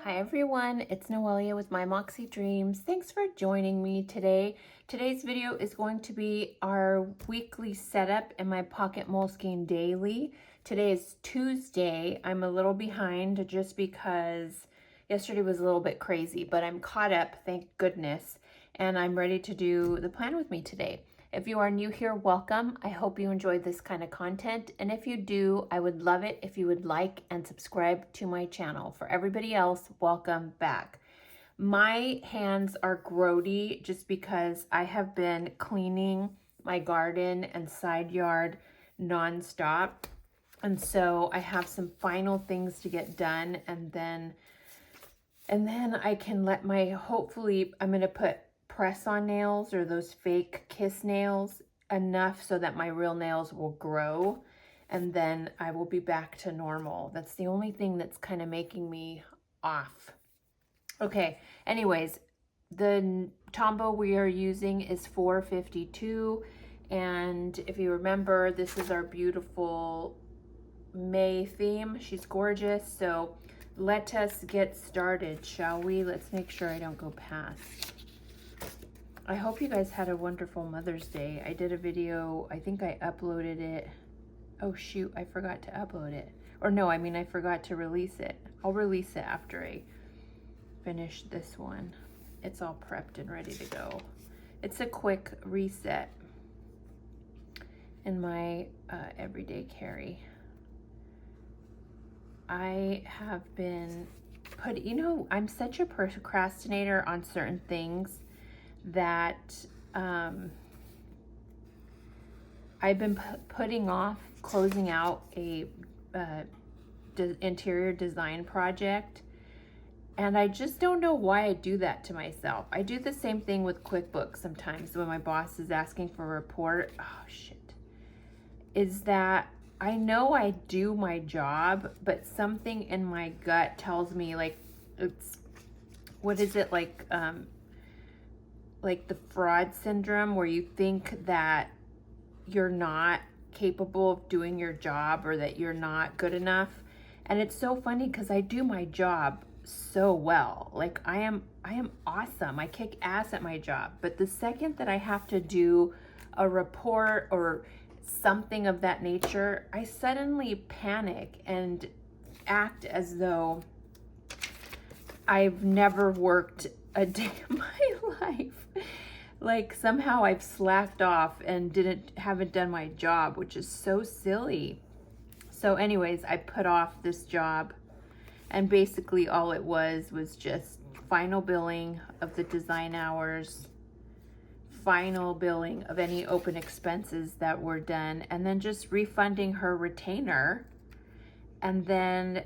Hi everyone, it's Noelia with My Moxie Dreams. Thanks for joining me today. Today's video is going to be our weekly setup in my Pocket Moleskine Daily. Today is Tuesday. I'm a little behind just because yesterday was a little bit crazy, but I'm caught up, thank goodness, and I'm ready to do the plan with me today. If you are new here, welcome. I hope you enjoyed this kind of content. And if you do, I would love it if you would like and subscribe to my channel. For everybody else, welcome back. My hands are grody just because I have been cleaning my garden and side yard nonstop. And so I have some final things to get done, and then I can let my, hopefully I'm going to put press-on nails or those fake kiss nails enough so that my real nails will grow, and then I will be back to normal. That's the only thing that's kind of making me off. Okay, anyways, the Tombow we are using is 452, and if you remember, this is our beautiful May theme. She's gorgeous, so let us get started, shall we? Let's make sure I don't go past. I hope you guys had a wonderful Mother's Day. I did a video, I think I uploaded it. Oh shoot, I forgot to upload it. Or no, I mean I forgot to release it. I'll release it after I finish this one. It's all prepped and ready to go. It's a quick reset in my everyday carry. I have been I'm such a procrastinator on certain things that I've been putting off closing out a interior design project, and I just don't know why I do that to myself. I do the same thing with QuickBooks sometimes when my boss is asking for a report. Oh shit. Is that I know I do my job, but something in my gut tells me, like, it's, what is it, like the fraud syndrome, where you think that you're not capable of doing your job or that you're not good enough. And it's so funny because I do my job so well. Like I am awesome. I kick ass at my job. But the second that I have to do a report or something of that nature, I suddenly panic and act as though I've never worked a day in my life. Like somehow I've slacked off and haven't done my job, which is so silly. So anyways, I put off this job, and basically all it was just final billing of the design hours, final billing of any open expenses that were done, and then just refunding her retainer. And then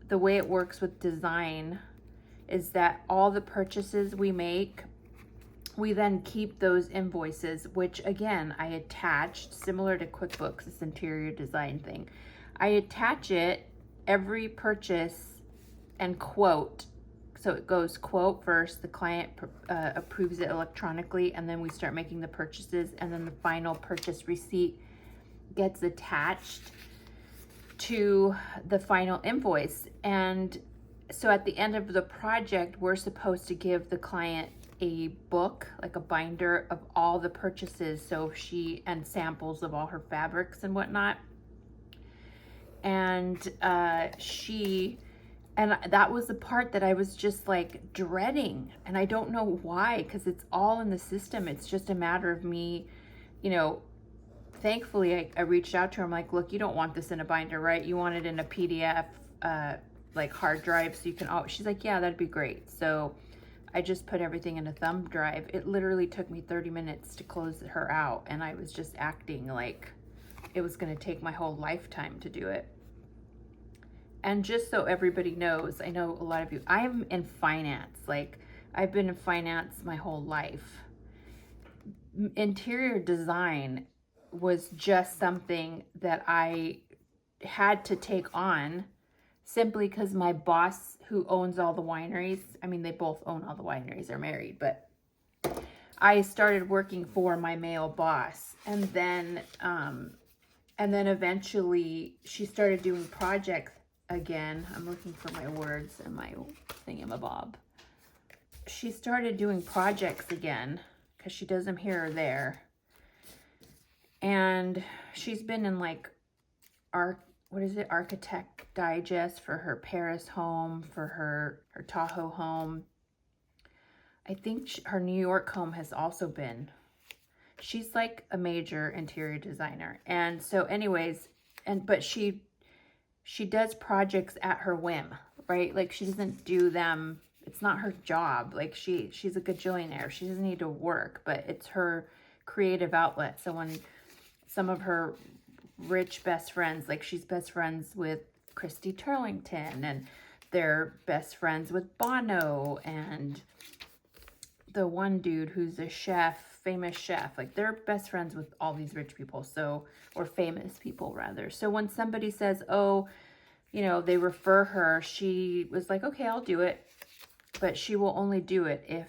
the way it works with design is that all the purchases we make, we then keep those invoices, which again, I attached, similar to QuickBooks, this interior design thing. I attach it, every purchase, and quote. So it goes quote first, the client approves it electronically, and then we start making the purchases, and then the final purchase receipt gets attached to the final invoice. And so at the end of the project, we're supposed to give the client a book, like a binder of all the purchases, and samples of all her fabrics and whatnot. And that was the part that I was just like dreading, and I don't know why, because it's all in the system. It's just a matter of me, thankfully I reached out to her. I'm like, look, you don't want this in a binder, right? You want it in a PDF, like hard drive, so you can, she's like, yeah, that'd be great. So I just put everything in a thumb drive. It literally took me 30 minutes to close her out, and I was just acting like it was going to take my whole lifetime to do it. And just so everybody knows, I know a lot of you, I am in finance. Like, I've been in finance my whole life. Interior design was just something that I had to take on simply because my boss, who owns all the wineries, I mean, they both own all the wineries, they're married, but I started working for my male boss, and then eventually she started doing projects again. I'm looking for my words and my thingamabob. She started doing projects again because she does them here or there. And she's been in like Architect Digest for her Paris home, for her Tahoe home. I think her New York home has also been. She's like a major interior designer. And so anyways, but she does projects at her whim, right? Like she doesn't do them. It's not her job. Like she's a gajillionaire. She doesn't need to work, but it's her creative outlet. So when some of her rich best friends, like she's best friends with Christy Turlington, and they're best friends with Bono, and the one dude who's a chef, famous chef, like they're best friends with all these rich people, so, or famous people rather. So when somebody says, oh, you know, they refer her, she was like, okay, I'll do it. But she will only do it if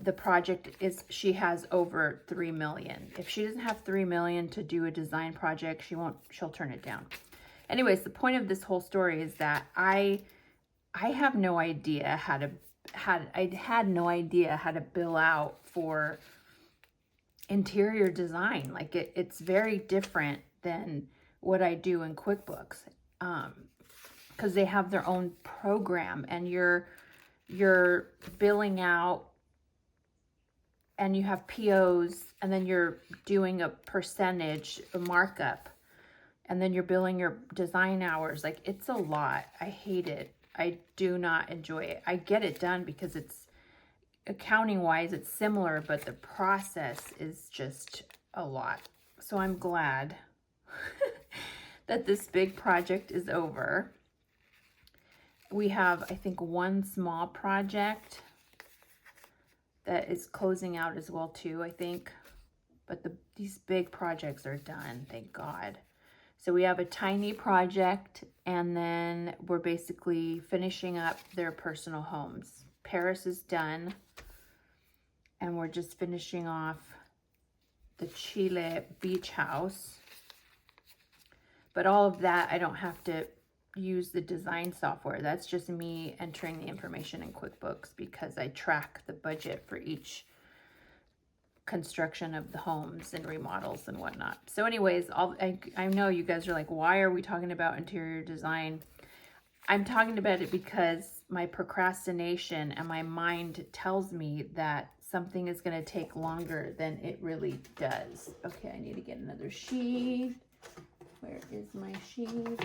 the project is, she has over 3 million. If she doesn't have 3 million to do a design project, she'll turn it down. Anyways, the point of this whole story is that I have no idea I had no idea how to bill out for interior design. Like it's very different than what I do in QuickBooks, because they have their own program, and you're billing out, and you have POs, and then you're doing a percentage, a markup, and then you're billing your design hours. Like it's a lot. I hate it. I do not enjoy it. I get it done because it's accounting wise, it's similar, but the process is just a lot. So I'm glad that this big project is over. We have, I think, one small project that is closing out as well too, I think. But these big projects are done, thank God. So we have a tiny project, and then we're basically finishing up their personal homes. Paris is done, and we're just finishing off the Chile beach house. But all of that, I don't have to use the design software. That's just me entering the information in QuickBooks, because I track the budget for each construction of the homes and remodels and whatnot. So anyways, I know you guys are like, why are we talking about interior design? I'm talking about it because my procrastination and my mind tells me that something is going to take longer than it really does. Okay, I need to get another sheet. Where is my sheet?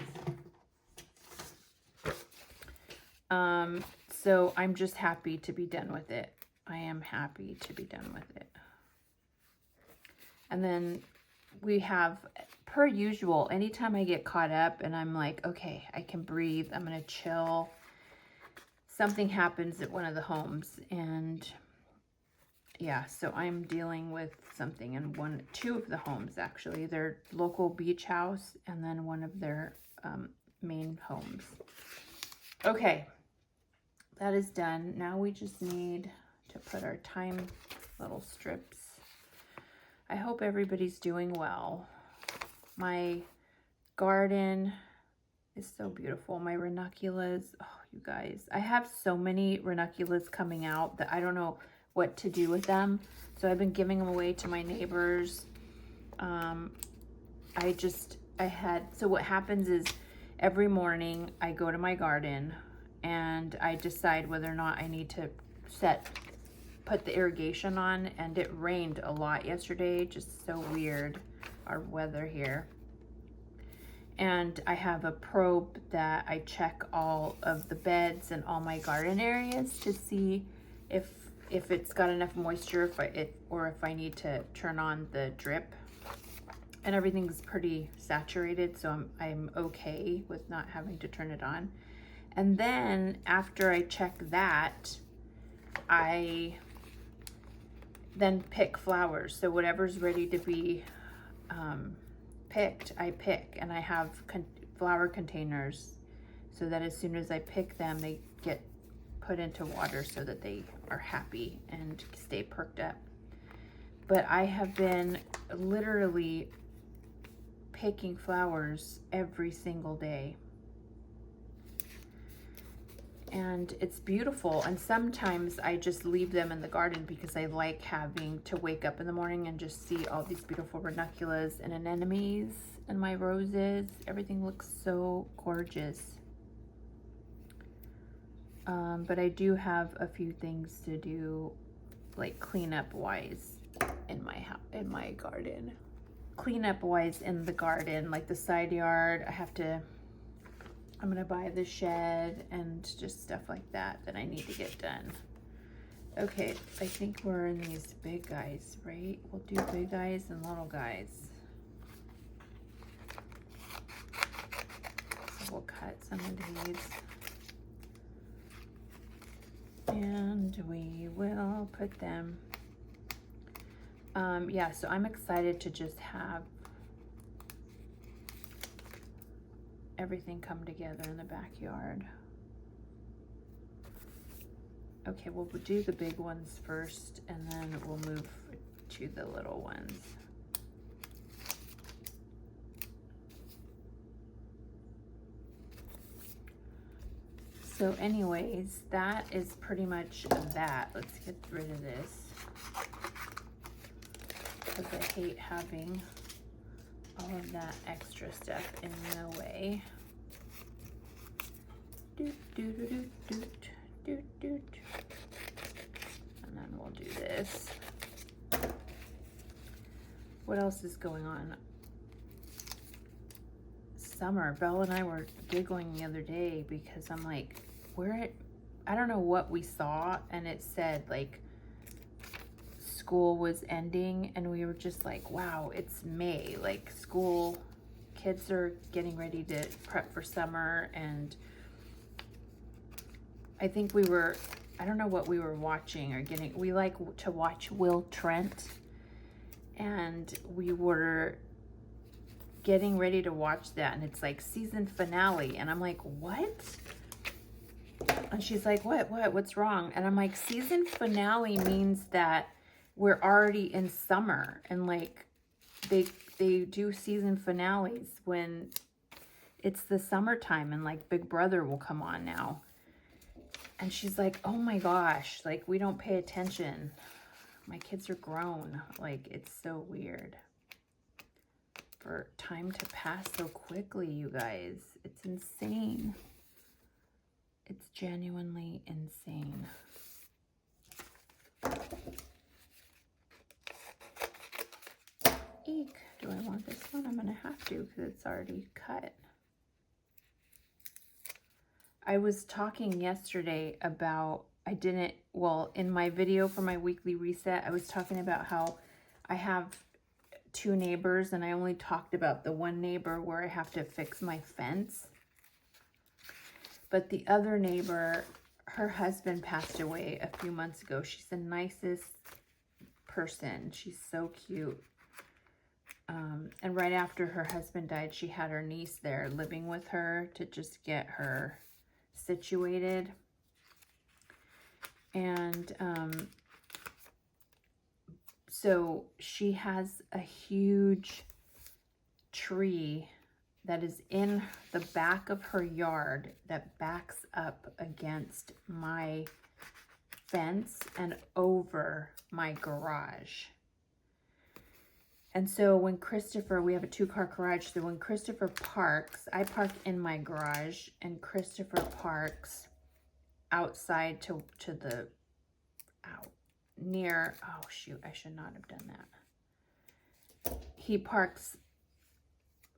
So I'm just happy to be done with it. I am happy to be done with it. And then we have, per usual, anytime I get caught up and I'm like, okay, I can breathe, I'm going to chill, something happens at one of the homes. And yeah, so I'm dealing with something in two of the homes, actually. Their local beach house, and then one of their main homes. Okay, that is done. Now we just need to put our time little strips. I hope everybody's doing well. My garden is so beautiful. My ranunculus, oh, you guys. I have so many ranunculus coming out that I don't know what to do with them. So I've been giving them away to my neighbors. So what happens is every morning I go to my garden and I decide whether or not I need to put the irrigation on, and it rained a lot yesterday, just so weird, our weather here. And I have a probe that I check all of the beds and all my garden areas to see if it's got enough moisture, or if I need to turn on the drip. And everything's pretty saturated, so I'm okay with not having to turn it on. And then after I check that, I then pick flowers. So whatever's ready to be picked, I pick. And I have flower containers so that as soon as I pick them, they get put into water so that they are happy and stay perked up. But I have been literally picking flowers every single day. and it's beautiful. And sometimes I just leave them in the garden because I like having to wake up in the morning and just see all these beautiful ranunculus and anemones and my roses. Everything looks so gorgeous. But I do have a few things to do, like cleanup wise in my garden. Cleanup wise in the garden, like the side yard. I'm gonna buy the shed and just stuff like that I need to get done. Okay, I think we're in these big guys, right? We'll do big guys and little guys. So we'll cut some of these. And we will put them, yeah, so I'm excited to just have everything come together in the backyard. Okay, we'll do the big ones first, and then we'll move to the little ones. So anyways, that is pretty much that. Let's get rid of this, because I hate having all of that extra stuff in the way. Doot, doot, doot, doot, doot, doot. And then we'll do this. What else is going on? Summer. Belle and I were giggling the other day because I'm like, I don't know what we saw, and it said like school was ending, and we were just like, wow, it's May, like school, kids are getting ready to prep for summer. And I think I don't know what we were watching or we like to watch Will Trent, and we were getting ready to watch that, and it's like season finale, and I'm like, what? And she's like, what's wrong? And I'm like, season finale means that we're already in summer, and like they do season finales when it's the summertime, and like Big Brother will come on now. And she's like, oh my gosh, like we don't pay attention. My kids are grown. Like, it's so weird for time to pass so quickly, you guys. It's insane. It's genuinely insane. Eek. Do I want this one? I'm going to have to because it's already cut. I was talking yesterday about, in my video for my weekly reset, I was talking about how I have 2 neighbors, and I only talked about the one neighbor where I have to fix my fence. But the other neighbor, her husband passed away a few months ago. She's the nicest person. She's so cute. And right after her husband died, she had her niece there living with her to just get her situated. And so she has a huge tree that is in the back of her yard that backs up against my fence and over my garage. And so when Christopher, we have a 2-car garage, so when Christopher parks, I park in my garage, and Christopher parks outside to the, near, oh shoot, I should not have done that. He parks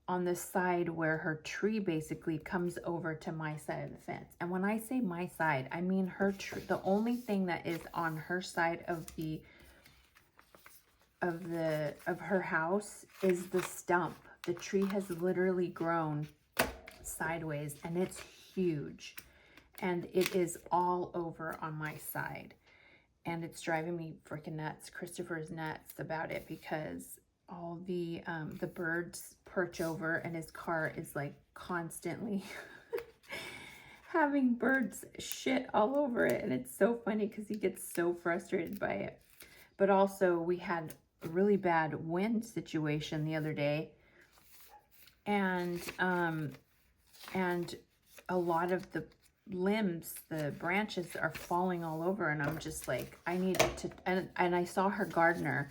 on the side where her tree basically comes over to my side of the fence. And when I say my side, I mean her tree. The only thing that is on her side of her house is the stump. The tree has literally grown sideways, and it's huge, and it is all over on my side, and it's driving me freaking nuts. Christopher's nuts about it because all the birds perch over, and his car is like constantly having birds shit all over it, and it's so funny because he gets so frustrated by it. But also, we had a really bad wind situation the other day, and a lot of the limbs, the branches are falling all over, and I'm just like, I need to, and I saw her gardener,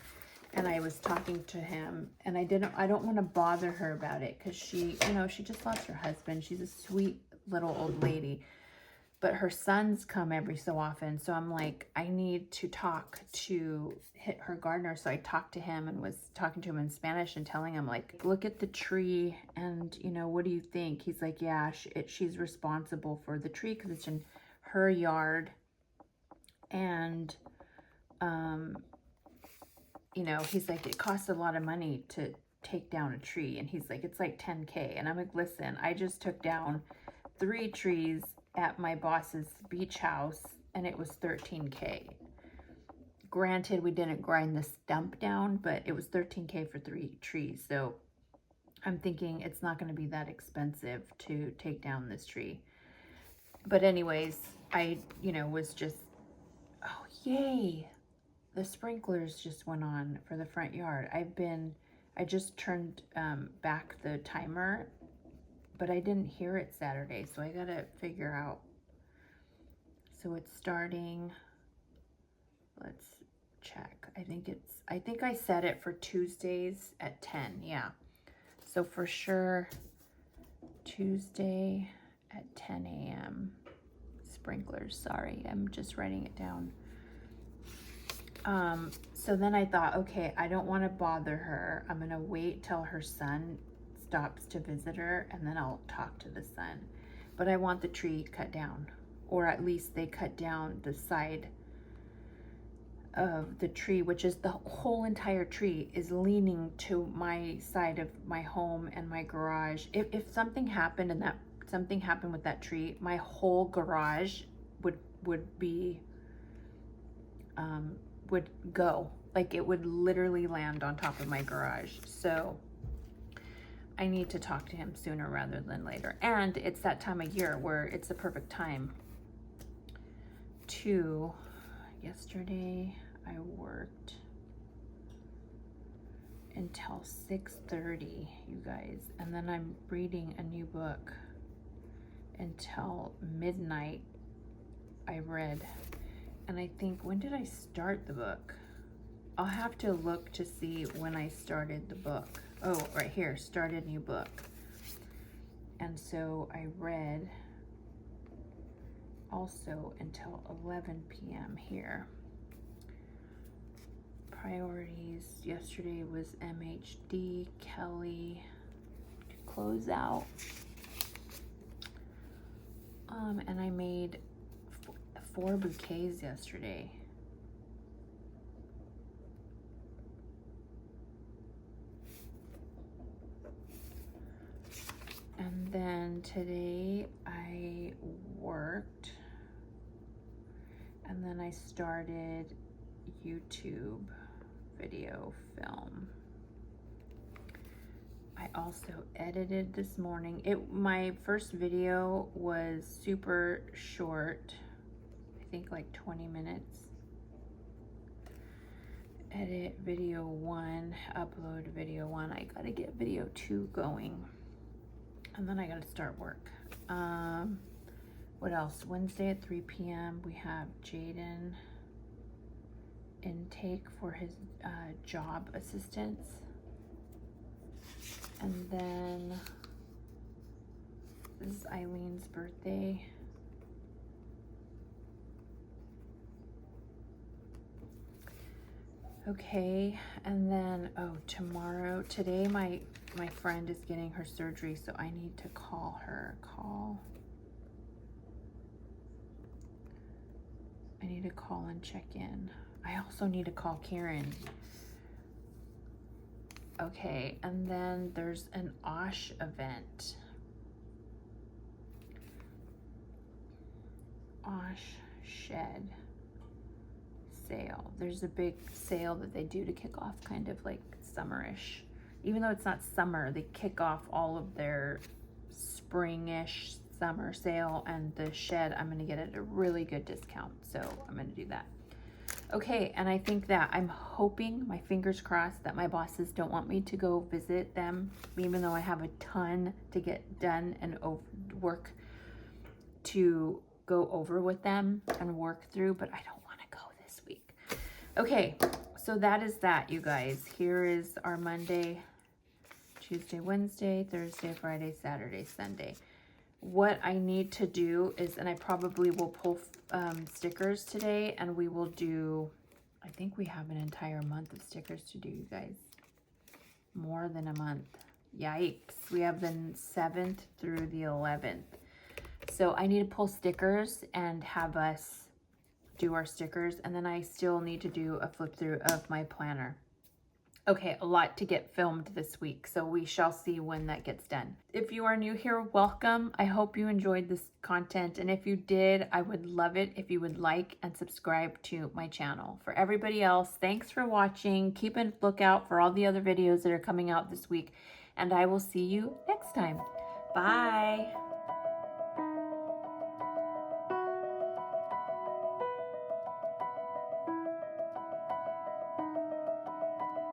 and I was talking to him, and I don't want to bother her about it, because she, you know, she just lost her husband. She's a sweet little old lady, but her sons come every so often, so I'm like, I need to talk to her gardener. So I talked to him and was talking to him in Spanish and telling him, like, look at the tree, and, you know, what do you think? He's like, yeah, she's responsible for the tree because it's in her yard, and you know, he's like, it costs a lot of money to take down a tree, and he's like, it's like 10K. And I'm like, listen, I just took down 3 trees at my boss's beach house, and it was 13K. Granted, we didn't grind the stump down, but it was 13K for 3 trees. So I'm thinking it's not going to be that expensive to take down this tree. But anyways, I, you know, was just, oh, yay. The sprinklers just went on for the front yard. I just turned back the timer, but I didn't hear it Saturday, so I gotta figure out. So it's starting, let's check. I think I set it for Tuesdays at 10, yeah. So for sure, Tuesday at 10 a.m. Sprinklers, sorry, I'm just writing it down. So then I thought, okay, I don't want to bother her. I'm going to wait till her son stops to visit her, and then I'll talk to the son. But I want the tree cut down, or at least they cut down the side of the tree, which is the whole entire tree is leaning to my side of my home and my garage. If something happened and something happened with that tree, my whole garage would be would go, like it would literally land on top of my garage. So I need to talk to him sooner rather than later. And it's that time of year where it's the perfect time to, yesterday I worked until 6:30, you guys, and then I'm reading a new book until midnight. I read. And I think, when did I start the book? I'll have to look to see when I started the book. Oh, right here, started new book. And so I read also until 11 p.m. here. Priorities, yesterday was MHD, Kelly, to close out. And I made 4 bouquets yesterday. And then today I worked, and then I started YouTube video film. I also edited this morning. My first video was super short, I think like 20 minutes. Edit video 1, upload video 1. I gotta get video 2 going, and then I gotta start work. What else? Wednesday at 3 p.m. we have Jaden intake for his job assistance. And then this is Eileen's birthday. Okay, and then, oh, today my friend is getting her surgery, so I need to call her. I need to call and check in. I also need to call Karen. Okay, and then there's an Osh event. Osh Shed sale. There's a big sale that they do to kick off kind of like summerish. Even though it's not summer, they kick off all of their springish summer sale, and the shed I'm going to get at a really good discount, so I'm going to do that. Okay, and I think that I'm hoping, my fingers crossed, that my bosses don't want me to go visit them, even though I have a ton to get done and work to go over with them and work through, but I don't want to go this week. Okay, so that is that, you guys. Here is our Monday, Tuesday, Wednesday, Thursday, Friday, Saturday, Sunday. What I need to do is, and I probably will pull stickers today, and we will do, I think we have an entire month of stickers to do, you guys. More than a month. Yikes. We have the 7th through the 11th. So I need to pull stickers and have us do our stickers, and then I still need to do a flip through of my planner. Okay, a lot to get filmed this week, so we shall see when that gets done. If you are new here, welcome. I hope you enjoyed this content, and if you did, I would love it if you would like and subscribe to my channel. For everybody else, thanks for watching. Keep a lookout for all the other videos that are coming out this week, and I will see you next time. Bye.